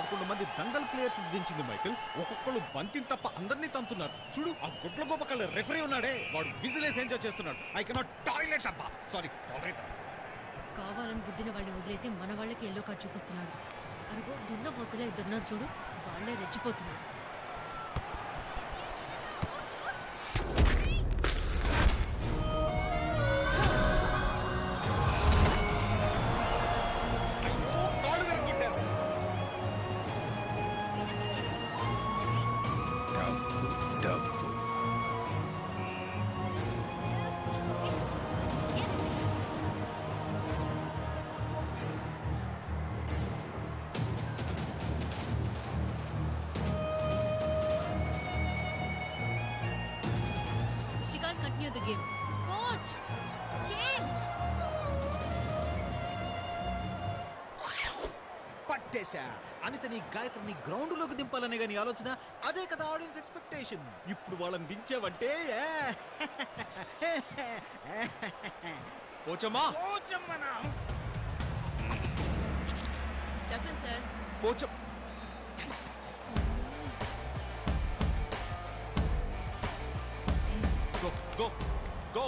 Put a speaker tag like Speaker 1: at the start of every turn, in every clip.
Speaker 1: 11 మంది Dangal players దించింది Michael. ఒక్కొక్కరు బంతిని తప్ప అందరినీ తంతున్నారు. చూడు ఆ గుడ్ల గోపకళ్ళ రెఫరీ ఉన్నాడే, వాడు విజిలేసి ఎంజాయ్ చేస్తున్నాడు. ఐ కెనాట్ టాయిలెట్ అబ్బా, సారీ టాయిలెట్.
Speaker 2: కావాలని గుద్దిన వాళ్ళని వదిలేసి మన వాళ్ళకి ఎల్లో కార్డ్ చూపిస్తున్నాడు. అరుగో దున్నపోతులే ఇద్దరున్నారు చూడు, వాళ్లే రెచ్చిపోతున్నారు.
Speaker 1: అనితని గాయత్రిని గ్రౌండ్ లోకి దింపాలనే గాని ఆలోచన. అదే కదా ఆడియన్స్ ఎక్స్పెక్టేషన్. ఇప్పుడు వాళ్ళని దించావంటే Pochamma Pocham go go go.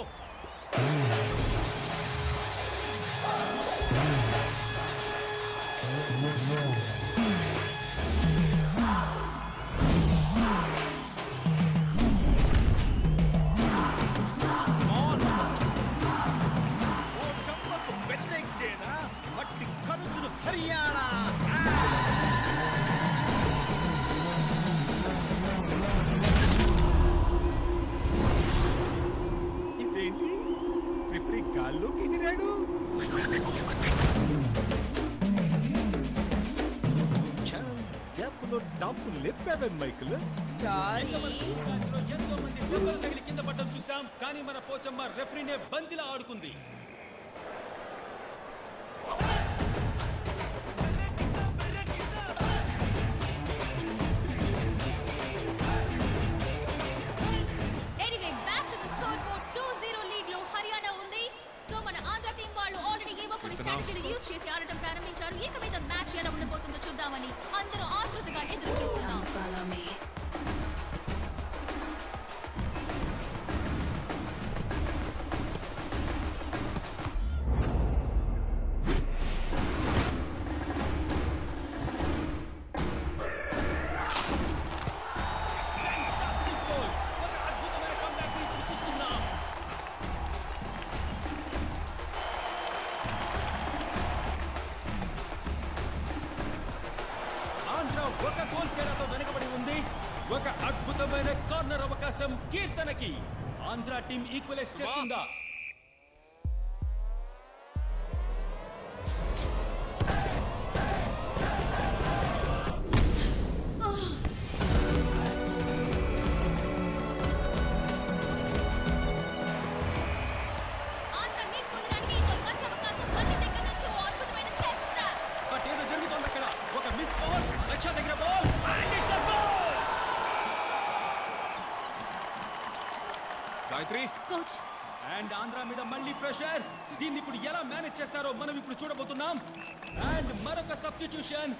Speaker 1: Haryana ఇదేంటి రిఫరీ గాల్లోకి ఎగిరాడు. గ్యాప్లో డాంపు లేపావే మైకిల్. ఎంతో మంది దెబ్బలు తగిలి కింద పడ్డం చూసాం, కానీ మన పోచమ్మ రెఫరీనే బంతిలా ఆడుకుంది.
Speaker 3: యూజ్ చేసి ఆడటం ప్రారంభించారు. ఇక మీద మ్యాచ్ ఎలా ఉండబోతుందో చూద్దామని అందరూ ఆతృతగా ఎదురు చూస్తున్నారు.
Speaker 1: ఒక గోల్ తేడాతో వెనుకబడి ఉంది. ఒక అద్భుతమైన కార్నర్ అవకాశం కీర్తనకి. ఆంధ్ర టీం ఈక్వలైజ్ చేస్తుందా?
Speaker 3: కోచ్
Speaker 1: అండ్ ఆంధ్ర మీద మళ్ళీ ప్రెషర్. దీన్ని ఇప్పుడు ఎలా మేనేజ్ చేస్తారో మనం ఇప్పుడు చూడబోతున్నాం. అండ్ మరొక సబ్స్టిట్యూషన్.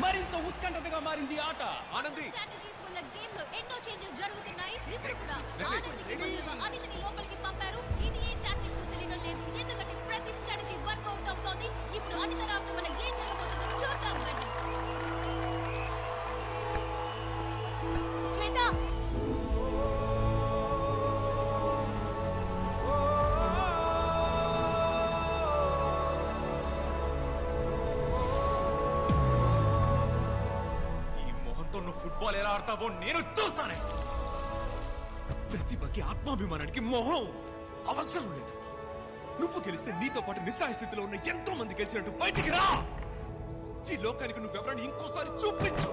Speaker 1: మరింత ఉత్కంఠతగా మారింది ఆట. ఆనంది
Speaker 3: స్ట్రాటజీస్ వల్ల గేమ్ లో ఎన్నో చేంజెస్ జరుగుతున్నాయి. ఇప్పుడు కూడా ఆనందికి బదులుగా అనితని లోపలికి పంపారు. ఇది ఏ టాక్టిక్స్ తెలియడం లేదు, ఎందుకంటే ప్రతి స్ట్రాటజీ వర్కౌట్ అవుతోంది. ఇప్పుడు అనిత రావడం వల్ల ఏం జరగబోతుందో చూద్దాం. రండి శ్వేత.
Speaker 4: ఫుట్బాల్ ఎలా ఆడతావో నేను చూస్తానే. ప్రతిభకి ఆత్మాభిమానానికి మొహం అవసరం లేదు. నువ్వు గెలిస్తే నీతో పాటు నిస్సహాయ స్థితిలో ఉన్న ఎంతో మంది గెలిచినట్టు బయటికి రా. ఈ లోకానికి నువ్వెవరని ఇంకోసారి చూపించు.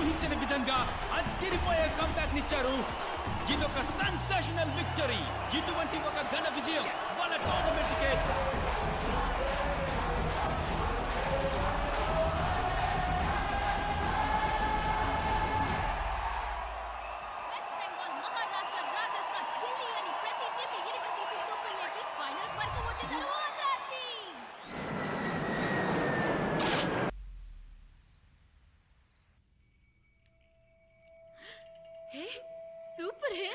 Speaker 4: ఊహించని విధంగా అదిరిపోయే కంబ్యాక్ నిచ్చారు. ఇదొక సెన్సేషనల్ విక్టరీ. ఇటువంటి ఒక ఘన విజయం వాళ్ళ టోర్నమెంట్ కే.
Speaker 3: వెస్ట్ బెంగాల్, మహారాష్ట్ర, రాజస్థాన్, ఢిల్లీ అని ప్రతి టీం ఇరికి తీసి సూపర్ లీగ్ ఫైనల్స్ వరకు వచ్చేసారు Andhra team.
Speaker 2: Hey super hey.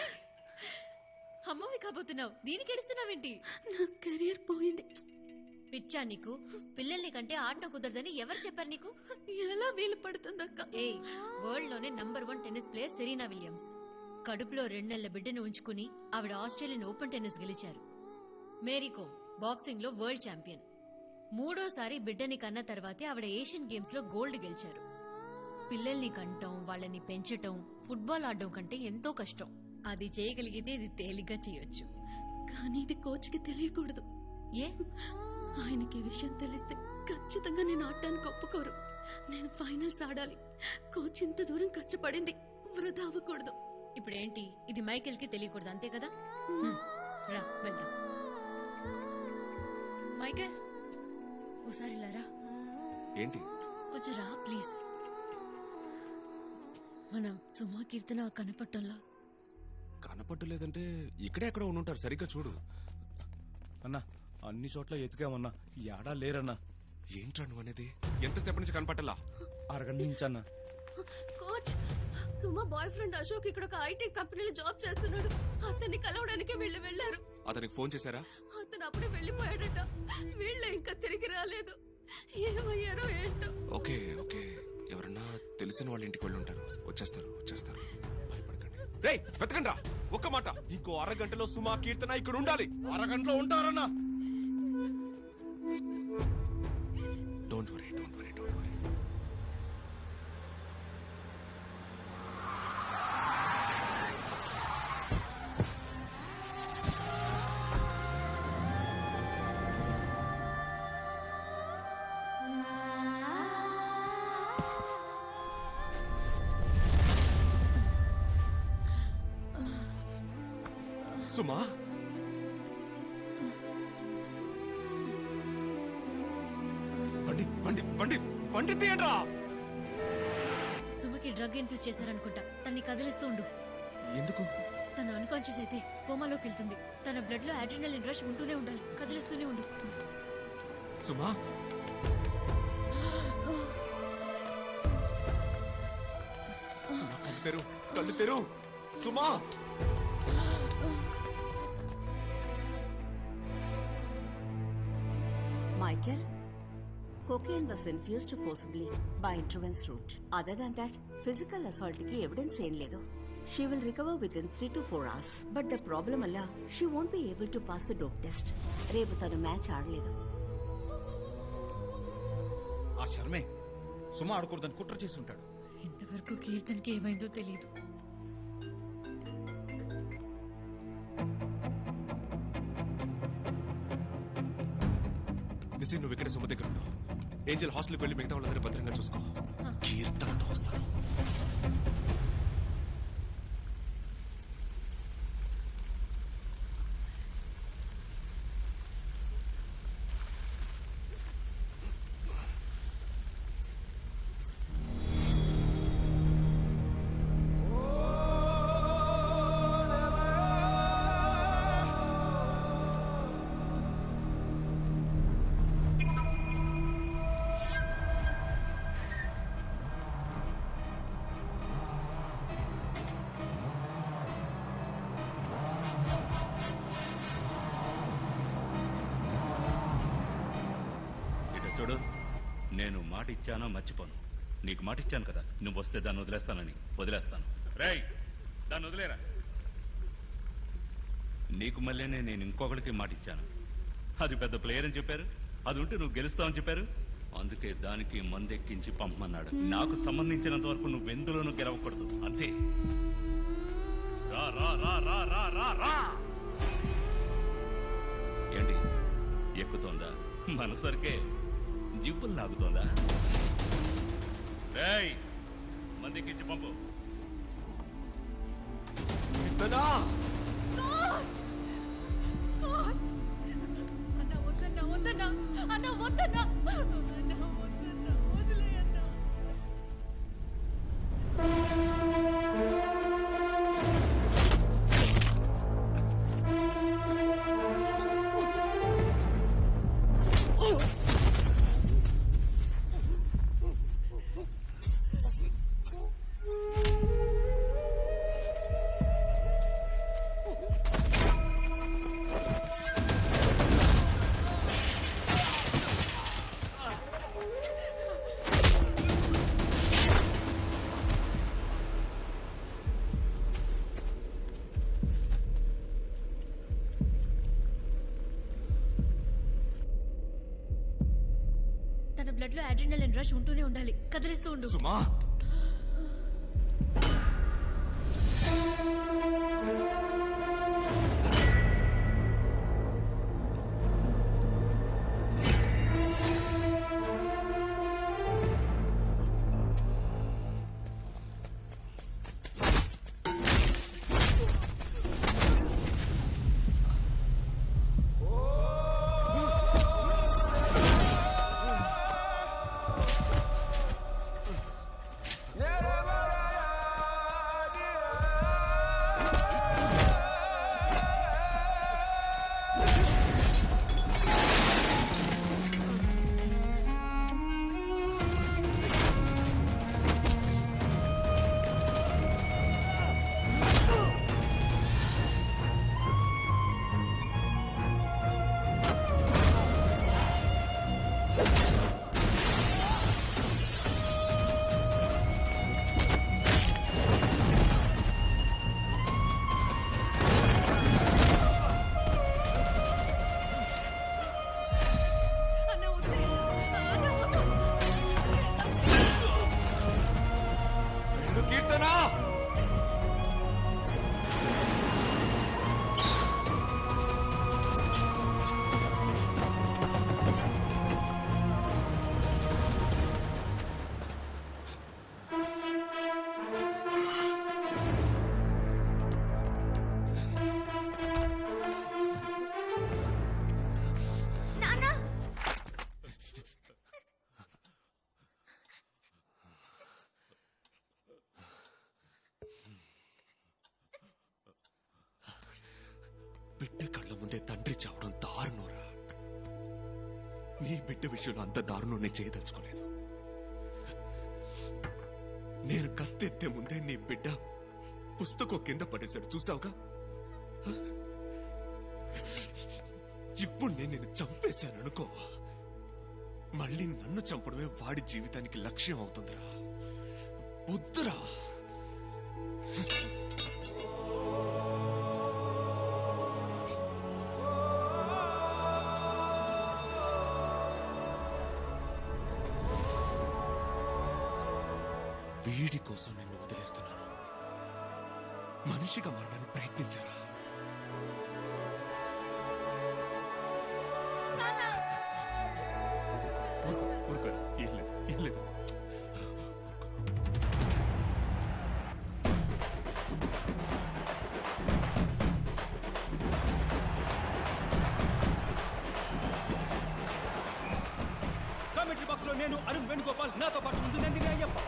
Speaker 2: అమ్మవి కాబోతున్నావు, దీనికి ఎడుస్తున్నావేంటి?
Speaker 5: నా కెరియర్ పోయింది.
Speaker 2: పిచ్చా నీకు? పిల్లల్ని కంటే ఆడటం కుదరదని ఎవరు చెప్పారు నీకు?
Speaker 5: ఎలా వీలు పడుతుందక్క?
Speaker 2: ఏ వరల్డ్ లోనే number 1 tennis player Serena Williams. కడుపులో 2 నెలల బిడ్డను ఉంచుకుని ఆవిడ ఆస్ట్రేలియన్ ఓపెన్ టెన్నిస్ గెలిచారు. మేరీకోమ్ బాక్సింగ్ లో వరల్డ్ ఛాంపియన్. 3వ సారి బిడ్డని కన్న తర్వాతే ఆవిడ ఏషియన్ గేమ్స్ లో గోల్డ్ గెలిచారు. పిల్లల్ని కంటం, వాళ్ళని పెంచటం ఫుట్బాల్ ఆడడం కంటే ఎంతో కష్టం. అది చేయగలిగితే ఇది తేలిగ్గా చేయొచ్చు.
Speaker 5: కానీ ఇది కోచ్ కి తెలియకూడదు.
Speaker 2: ఏ?
Speaker 5: ఆయనకి ఈ విషయం తెలిస్తే ఖచ్చితంగా నేను ఆడటానికి ఒప్పుకోరు. నేను ఫైనల్స్ ఆడాలి. కోచ్ ఇంత దూరం కష్టపడింది వృధా అవ్వకూడదు.
Speaker 2: ఇప్పుడేంటి, ఇది మైకేల్ కి తెలియకూడదు అంతే కదా? రా వెళ్దాం. మైకేల్ ఓసారి ఇలా రా.
Speaker 4: ఏంటి?
Speaker 2: కొంచెం రా ప్లీజ్. మనం సుమా కీర్తన కనపట్టంలా.
Speaker 4: కనపడలేదంటే ఇక్కడే ఎక్కడ ఉండుంటారు. సరిగ్గా చూడు.
Speaker 1: అన్నా అన్ని చోట్ల ఎతికామన్నా, యాడా లేరన్నా.
Speaker 4: ఏంట్రా నువ్వు అనేది? ఎంతసేపటి నుంచి కనపట్టలా?
Speaker 1: అరగంట నుంచి అన్నా.
Speaker 5: కోచ్, సుమా బాయ్ ఫ్రెండ్ అశోక్ ఇక్కడ ఒక ఐటీ కంపెనీలో జాబ్ చేస్తున్నాడు. అతన్ని కలవడానికి వీళ్ళు వెళ్లారు.
Speaker 4: అతనికి ఫోన్ చేశారా?
Speaker 5: అతను అప్పుడే వెళ్లిపోయాడట. వీళ్ళే ఇంకా తిరిగి రాలేదు. ఏమయ్యారో ఏంటో.
Speaker 4: ఓకే ఓకే, ఎవరన్నా తెలిసిన వాళ్ళ ఇంటికి వెళ్ళి ఉంటారు. వచ్చేస్తారు వచ్చేస్తారు, భయపడకండి. రేయ్ వెతకండి రా. ఒక్క మాట, ఇంకో అరగంటలో సుమా కీర్తన ఇక్కడ ఉండాలి.
Speaker 1: అరగంటలో ఉంటారన్నా.
Speaker 4: Don't worry don't worry don't worry. Suma, బండి బండి బండి బండి తీయండి రా.
Speaker 2: సుమకి డ్రగ్ ఇన్ఫ్యూజ్ చేశారనుకుంటా. తన్ని కదిలిస్తూ ఉండు.
Speaker 4: ఎందుకు?
Speaker 2: తను అన్కాన్షియస్ అయితే కోమాలోకి వెళ్తుంది. తన బ్లడ్ లో అడ్రినలిన్ రష్ ఉంటూనే ఉండాలి. కదిలిస్తూనే ఉండు.
Speaker 4: సుమా, సుమా కళ్ళు తెరు, కళ్ళు తెరు. సుమా,
Speaker 6: Michael, cocaine was infused forcibly by intravenous route. Other than that, physical assault ki evidence em ledu. She will recover within 3 to 4 hours. But the problem alla, she won't be able to pass the dope test. Repu tanu match aadaledu.
Speaker 1: ఆ శర్మే సుమ ఆడకూడదని కుట్ర చేసి ఉంటాడు.
Speaker 2: ఇంతవరకు కీర్తన్కి ఏమైందో తెలియదు.
Speaker 4: మిస్సి, నువ్వు ఇక్కడ సుమ దగ్గర ఉన్నావు. ఏంజల్ హాస్టల్కి వెళ్ళి మిగతా వాళ్ళందరూ భద్రంగా చూసుకో. కీర్తనతో వస్తాను.
Speaker 7: చూడు, నేను మాట ఇచ్చానో మర్చిపోను. నీకు మాట ఇచ్చాను కదా, నువ్వు వస్తే దాన్ని వదిలేస్తాను. రేయ్, దాన్ని వదిలేరా. నీకు మళ్ళీనే నేను ఇంకొకరికి మాట ఇచ్చాను. అది పెద్ద ప్లేయర్ అని చెప్పారు, అది ఉంటే నువ్వు గెలుస్తావని చెప్పారు. అందుకే దానికి మందెక్కించి పంపమన్నాడు. నాకు సంబంధించినంత వరకు నువ్వెందులోనూ గెలవకూడదు, అంతే. రా రా రా రా రా రా రా. ఏంటి, ఎక్కుతోందా? మనసరికే జిప్పులు లాగుతోందా? రేయ్, మందెక్కించి పంపు.
Speaker 3: కోచ్! కోచ్! అన్న వద్దన్నా, వద్దన్నా, అన్న వద్దన్నా, అన్న వద్దన్నా, వదిలేయన్నా. తన బ్లడ్ లో అడ్రినలిన్ రష్ ఉంటూనే ఉండాలి. కదిలిస్తూ ఉండు.
Speaker 4: సుమా, బిడ్డ కళ్ళ ముందే తండ్రి చావడం దారుణంరా. నీ బిడ్డ విషయంలో అంత దారుణం నేను చేయదలుచుకోలేదు. నేను కత్తెత్తే ముందే నీ బిడ్డ పుస్తకం కింద పడేశాడు, చూసావుగా. ఇప్పుడు నేను నిన్ను చంపేశాను అనుకో, మళ్ళీ నన్ను చంపడమే వాడి జీవితానికి లక్ష్యం అవుతుందిరా. వద్దురా. వీడి కోసం నిన్ను వదిలేస్తున్నాను. మనిషిగా మారడానికి ప్రయత్నించరా.
Speaker 1: కామెంటరీ బాక్స్ లో నేను అరుణ్ వేణుగోపాల్, నాతో పాటు ముందు నందిని అయ్యప్ప.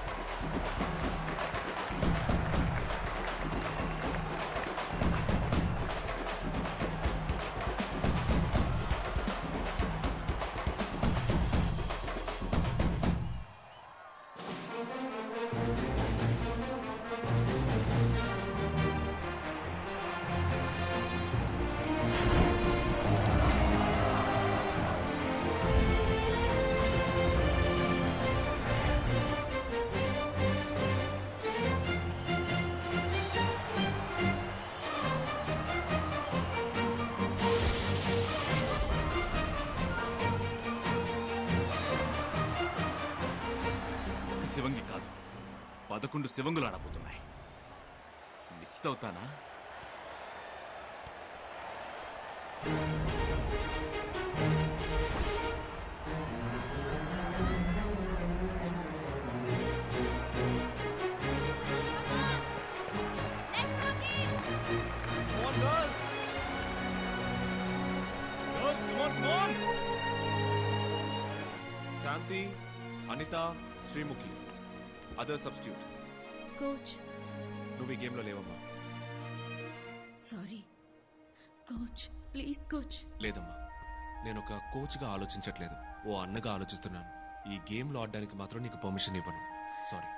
Speaker 4: 11 శివంగులు ఆడబోతున్నాయి. మిస్ అవుతానా? Shanti, Anitha, Sreemukhi, other substitute.
Speaker 5: Coach
Speaker 4: నువ్వు ఈ గేమ్లో లేవమ్మా.
Speaker 5: Sorry coach, please coach.
Speaker 4: లేదమ్మా, నేను ఒక కోచ్గా ఆలోచించట్లేదు, ఓ అన్నగా ఆలోచిస్తున్నాను. ఈ గేమ్లో ఆడడానికి మాత్రం నీకు పర్మిషన్ ఇవ్వను. సారీ.